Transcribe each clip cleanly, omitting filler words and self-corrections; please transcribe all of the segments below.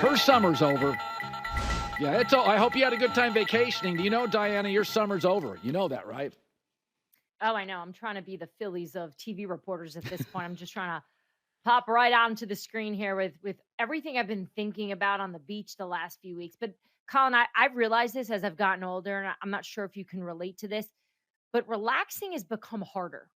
Her summer's over. Yeah, I hope you had a good time vacationing. Do you know, Diana, your summer's over? You know that, right? Oh, I know. I'm trying to be the Phillies of TV reporters at this point. I'm just trying to pop right onto the screen here with everything I've been thinking about on the beach the last few weeks. But Colin, I've realized this as I've gotten older, and I'm not sure if you can relate to this, but relaxing has become harder.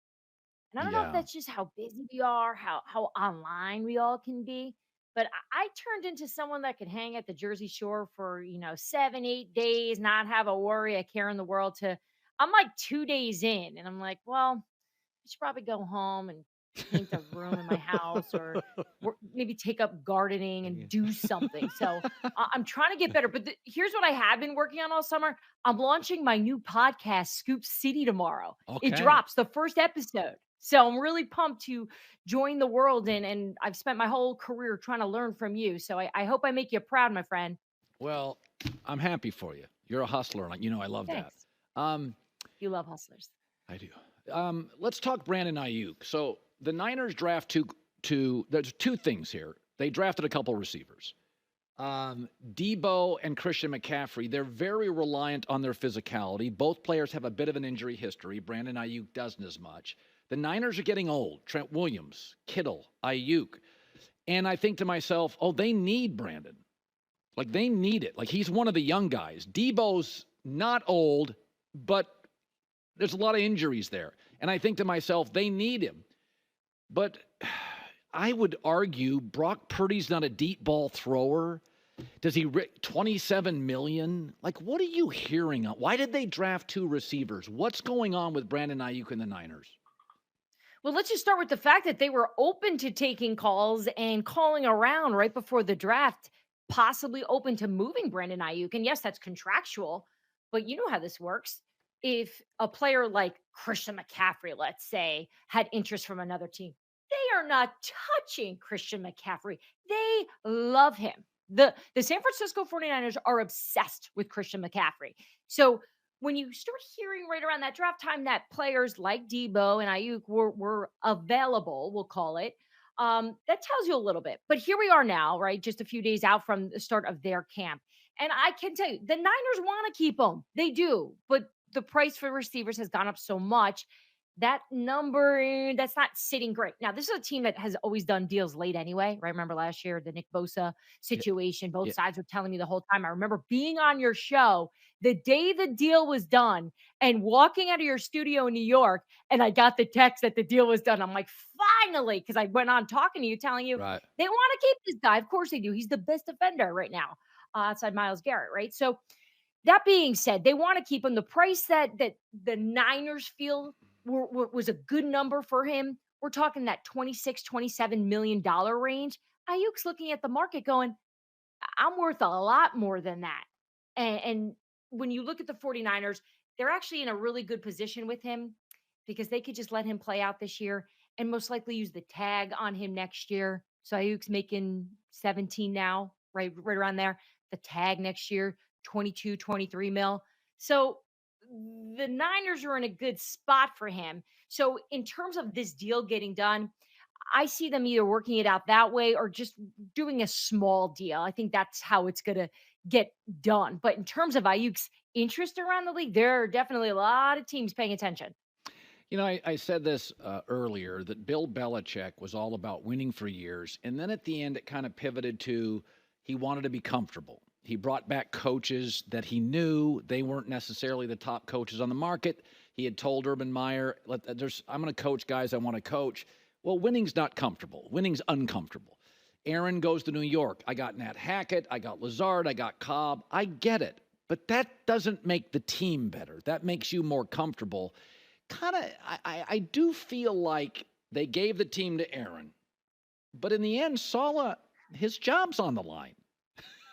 And I don't know if Yeah. that's just how busy we are, how online we all can be. But I turned into someone that could hang at the Jersey Shore for 7, 8 days, not have a worry, a care in the world. To I'm like 2 days in, and I'm like, well, I should probably go home and paint a room in my house, or maybe take up gardening and do something. So I'm trying to get better. But here's what I have been working on all summer. I'm launching my new podcast, Scoop City, tomorrow. It Okay. drops the first episode. So I'm really pumped to join the world, and I've spent my whole career trying to learn from you. So I hope I make you proud, my friend. Well, I'm happy for you. You're a hustler. Like, I love that. Thanks. Um, You love hustlers. I do. Let's talk Brandon Ayuk. So the Niners draft there's two things here. They drafted a couple receivers. Debo and Christian McCaffrey, they're very reliant on their physicality. Both players have a bit of an injury history. Brandon Ayuk doesn't as much. The Niners are getting old. Trent Williams, Kittle, Ayuk. And I think to myself, oh, they need Brandon. Like, they need it. Like, he's one of the young guys. Debo's not old, but there's a lot of injuries there. And I think to myself, they need him. But I would argue Brock Purdy's not a deep ball thrower. Does he 27 million? Like, what are you hearing? Why did they draft two receivers? What's going on with Brandon Ayuk and the Niners? Well, let's just start with the fact that they were open to taking calls and calling around right before the draft, possibly open to moving Brandon Ayuk. And yes, that's contractual, but you know how this works. If a player like Christian McCaffrey, let's say, had interest from another team, they are not touching Christian McCaffrey. They love him. The San Francisco 49ers are obsessed with Christian McCaffrey. So when you start hearing right around that draft time that players like Debo and Ayuk were available, we'll call it, that tells you a little bit. But here we are now, right? Just a few days out from the start of their camp. And I can tell you, the Niners want to keep them. They do. But the price for receivers has gone up so much that number that's not sitting great. Now, this is a team that has always done deals late anyway, right? Remember last year, the Nick Bosa Yeah, situation, both yeah, sides were telling me the whole time. I remember being on your show the day the deal was done and walking out of your studio in New York, and I got the text that the deal was done. I'm like, finally, because I went on talking to you, telling you right. they want to keep this guy. Of course they do. He's the best defender right now, outside Miles Garrett, right? So that being said, they want to keep him. The price that the Niners feel was a good number for him. We're talking that 26, 27 million dollar range. Ayuk's looking at the market going, I'm worth a lot more than that. And when you look at the 49ers, they're actually in a really good position with him because they could just let him play out this year and most likely use the tag on him next year. So Ayuk's making 17 now, right around there. The tag next year, 22, 23 mil. So the Niners are in a good spot for him. So in terms of this deal getting done, I see them either working it out that way or just doing a small deal. I think that's how it's going to get done. But in terms of Ayuk's interest around the league, there are definitely a lot of teams paying attention. I said this earlier that Bill Belichick was all about winning for years. And then at the end, it kind of pivoted to he wanted to be comfortable. He brought back coaches that he knew they weren't necessarily the top coaches on the market. He had told Urban Meyer, I'm going to coach guys I want to coach. Well, winning's not comfortable, winning's uncomfortable. Aaron goes to New York. I got Nat Hackett, I got Lazard, I got Cobb. I get it. But that doesn't make the team better. That makes you more comfortable. I do feel like they gave the team to Aaron, but in the end, Saleh, his job's on the line.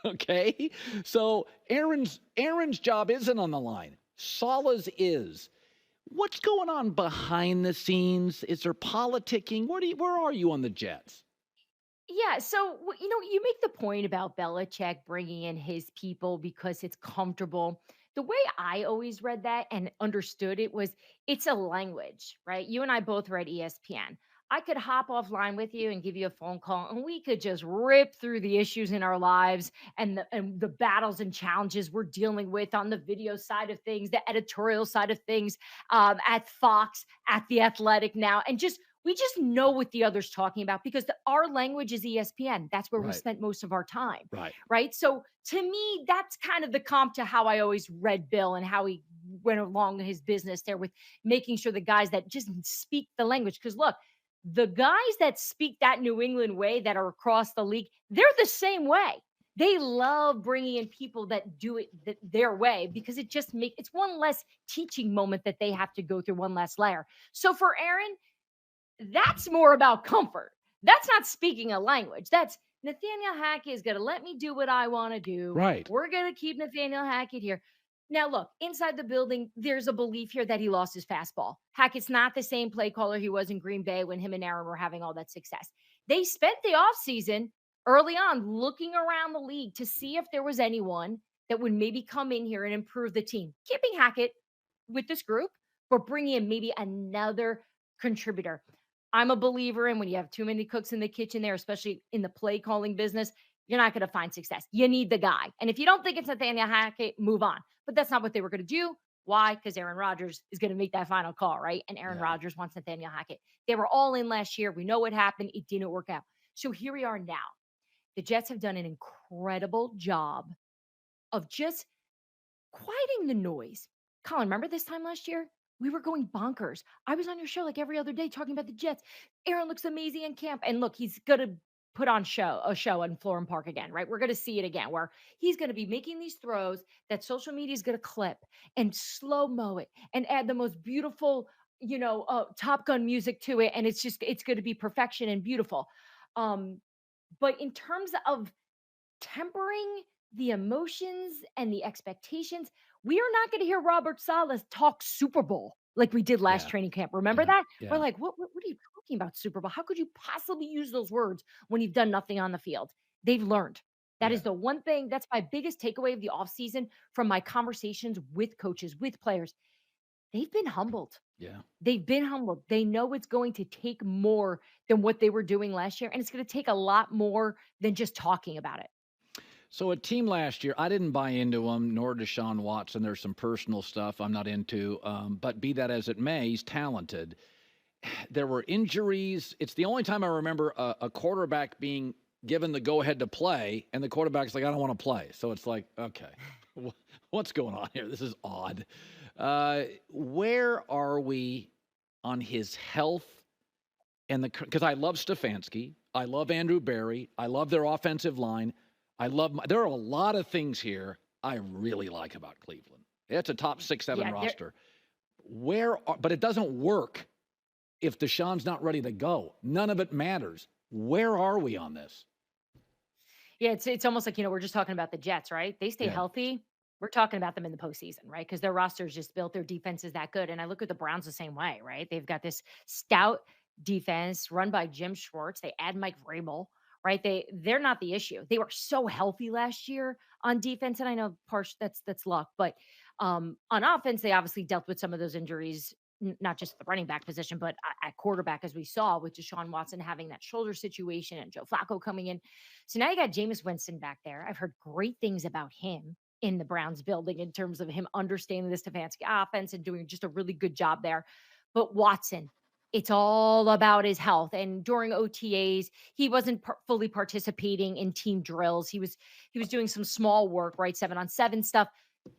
Okay, so Aaron's job isn't on the line. Saleh's is. What's going on behind the scenes? Is there politicking? Where are you on the Jets? Yeah, so you make the point about Belichick bringing in his people because it's comfortable. The way I always read that and understood it was it's a language, right? You and I both read ESPN. I could hop offline with you and give you a phone call, and we could just rip through the issues in our lives and the battles and challenges we're dealing with on the video side of things, the editorial side of things, at Fox, at the Athletic now, and just we just know what the other's talking about because our language is ESPN. That's where we Right. spent most of our time, Right. right? So to me, that's kind of the comp to how I always read Bill and how he went along his business there with making sure the guys that just speak the language. Because look, the guys that speak that New England way that are across the league, they're the same way. They love bringing in people that do it their way because it just makes it's one less teaching moment that they have to go through, one less layer. So for Aaron, that's more about comfort. That's not speaking a language. That's Nathaniel Hackett is going to let me do what I want to do. Right. We're going to keep Nathaniel Hackett here. Now, look, inside the building, there's a belief here that he lost his fastball. Hackett's not the same play caller he was in Green Bay when him and Aaron were having all that success. They spent the offseason early on looking around the league to see if there was anyone that would maybe come in here and improve the team, keeping Hackett with this group, but bringing in maybe another contributor. I'm a believer in when you have too many cooks in the kitchen there, especially in the play calling business, you're not going to find success. You need the guy. And if you don't think it's Nathaniel Hackett, move on. But that's not what they were going to do. Why? Because Aaron Rodgers is going to make that final call, right? And Aaron Yeah. Rodgers wants Nathaniel Hackett. They were all in last year. We know what happened. It didn't work out. So here we are now. The Jets have done an incredible job of just quieting the noise. Colin, remember this time last year? We were going bonkers. I was on your show like every other day talking about the Jets. Aaron looks amazing in camp. And look, he's going to put on a show in Florham Park again, right? We're going to see it again where he's going to be making these throws that social media is going to clip and slow mo it and add the most beautiful, Top Gun music to it. And it's going to be perfection and beautiful. Um, but in terms of tempering the emotions and the expectations. We are not going to hear Robert Salas talk Super Bowl like we did last Yeah. training camp. Remember Yeah. that? We're Yeah. like, what are you talking about, Super Bowl? How could you possibly use those words when you've done nothing on the field? They've learned. That is Yeah. the one thing. That's my biggest takeaway of the offseason from my conversations with coaches, with players. They've been humbled. Yeah. They've been humbled. They know it's going to take more than what they were doing last year. And it's going to take a lot more than just talking about it. So a team last year, I didn't buy into him, nor Deshaun Watson. There's some personal stuff I'm not into. But be that as it may, he's talented. There were injuries. It's the only time I remember a quarterback being given the go-ahead to play, and the quarterback's like, I don't want to play. So it's like, okay, what's going on here? This is odd. Where are we on his health? And because I love Stefanski, I love Andrew Berry, I love their offensive line. There are a lot of things here I really like about Cleveland. It's a top 6-7 Yeah, roster. But it doesn't work if Deshaun's not ready to go. None of it matters. Where are we on this? yeah, it's almost like, we're just talking about the Jets, right? They stay Yeah. healthy. We're talking about them in the postseason, right? Because their roster is just built, their defense is that good. And I look at the Browns the same way, right? They've got this stout defense run by Jim Schwartz. They add Mike Vrabel, right? They're not the issue. They were so healthy last year on defense, and I know that's luck, but on offense, they obviously dealt with some of those injuries. Not just the running back position, but at quarterback, as we saw with Deshaun Watson having that shoulder situation and Joe Flacco coming in. So now you got Jameis Winston back there. I've heard great things about him in the Browns building in terms of him understanding the Stefanski offense and doing just a really good job there. But Watson, it's all about his health. And during OTAs, he wasn't fully participating in team drills. He was doing some small work, right? 7-on-7 stuff.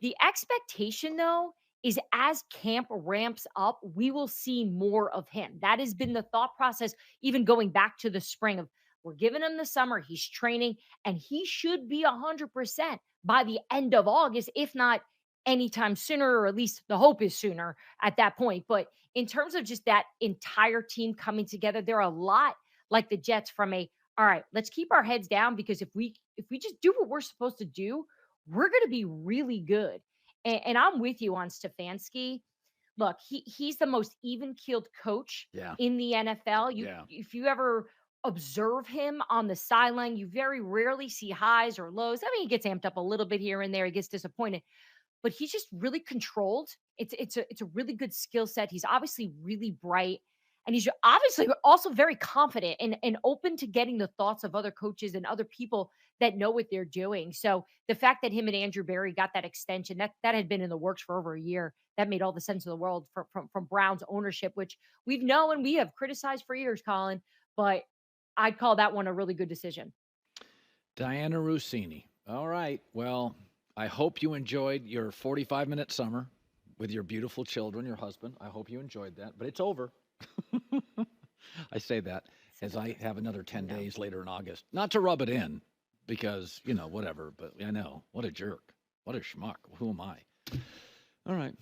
The expectation, though, is as camp ramps up, we will see more of him. That has been the thought process, even going back to the spring of we're giving him the summer, he's training, and he should be 100% by the end of August, if not anytime sooner, or at least the hope is sooner at that point. But in terms of just that entire team coming together, they're a lot like the Jets from all right, let's keep our heads down because if we just do what we're supposed to do, we're going to be really good. And I'm with you on Stefanski. Look, he's the most even-keeled coach Yeah. in the NFL. Yeah. If you ever observe him on the sideline, you very rarely see highs or lows. I mean, he gets amped up a little bit here and there. He gets disappointed, but he's just really controlled. It's a really good skill set. He's obviously really bright. And he's obviously also very confident and open to getting the thoughts of other coaches and other people that know what they're doing. So the fact that him and Andrew Berry got that extension, that had been in the works for over a year, that made all the sense in the world from Brown's ownership, which we've known and we have criticized for years, Colin. But I'd call that one a really good decision. Diana Russini. All right. Well, I hope you enjoyed your 45-minute summer with your beautiful children, your husband. I hope you enjoyed that, but it's over. I say that as I have another 10 days later in August. Not to rub it in because, whatever, but I know. What a jerk. What a schmuck. Who am I? All right.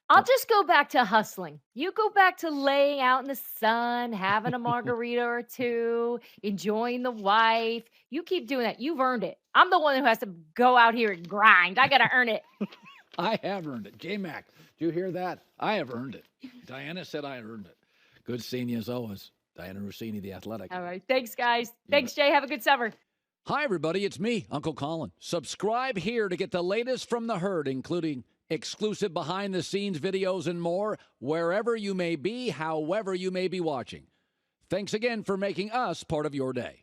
I'll just go back to hustling. You go back to laying out in the sun, having a margarita or two, enjoying the wife. You keep doing that. You've earned it. I'm the one who has to go out here and grind. I got to earn it. I have earned it. J-Mac, do you hear that? I have earned it. Diana said I earned it. Good seeing you as always. Diana Russini, The Athletic. All right. Thanks, guys. Thanks, Jay. Have a good summer. Hi, everybody. It's me, Uncle Colin. Subscribe here to get the latest from the herd, including exclusive behind-the-scenes videos and more, wherever you may be, however you may be watching. Thanks again for making us part of your day.